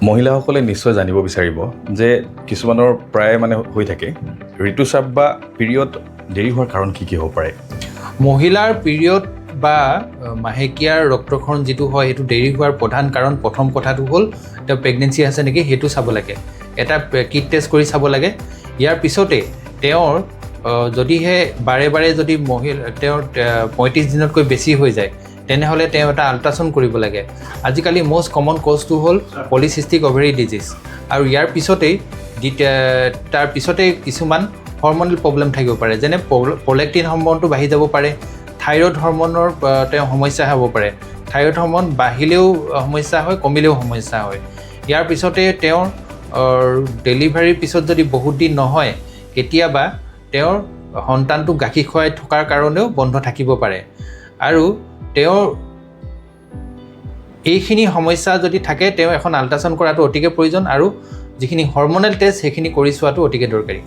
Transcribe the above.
মহিলাসকলে নিশ্চয় জানিব বিচাৰিব যে কিছুমানৰ প্ৰায় মানে হৈ থাকে ঋতুস্ৰাৱ বা পিৰিয়ড দেৰি হোৱাৰ কাৰণ কি হ'ব পাৰে। মহিলাৰ পিৰিয়ড বা মাহেকীয়াৰ ৰক্তক্ষৰণ যিটো হয় সেইটো দেৰি হোৱাৰ প্ৰধান কাৰণ প্ৰথম কথাটো হ'ল তেওঁ প্ৰেগনেঞ্চি আছে নেকি সেইটো চাব লাগে, এটা কিট টেষ্ট কৰি চাব লাগে। ইয়াৰ পিছতে তেওঁৰ যদিহে বাৰে বাৰে যদি তেওঁৰ 35 দিনতকৈ বেছি হৈ যায় তেনেহ'লে তেওঁ এটা আল্ট্ৰাচাউণ্ড কৰিব লাগে। আজিকালি মষ্ট কমন কজটো হ'ল পলিচিষ্টিক অভেৰী ডিজিজ, আৰু ইয়াৰ পিছতেই তাৰ পিছতেই কিছুমান হৰমনেল প্ৰব্লেম থাকিব পাৰে, যেনে প্ৰলেক্টিন হৰমনটো বাঢ়ি যাব পাৰে, থাইৰয়ড হৰমনৰ তেওঁ সমস্যা হ'ব পাৰে। থাইৰয়ড হৰমন বাঢ়িলেও সমস্যা হয়, কমিলেও সমস্যা হয়। ইয়াৰ পিছতে তেওঁৰ ডেলিভাৰীৰ পিছত যদি বহুত দিন নহয় কেতিয়াবা তেওঁৰ সন্তানটো গাখীৰ খুৱাই থকাৰ কাৰণেও বন্ধ থাকিব পাৰে। আৰু তেওঁৰ এইখিনি সমস্যা যদি থাকে তেওঁ এখন আল্ট্ৰাচাউণ্ড কৰাটো অতিকে প্ৰয়োজন, আৰু যিখিনি হৰমনেল টেষ্ট সেইখিনি কৰি চোৱাটো অতিকে দৰকাৰী।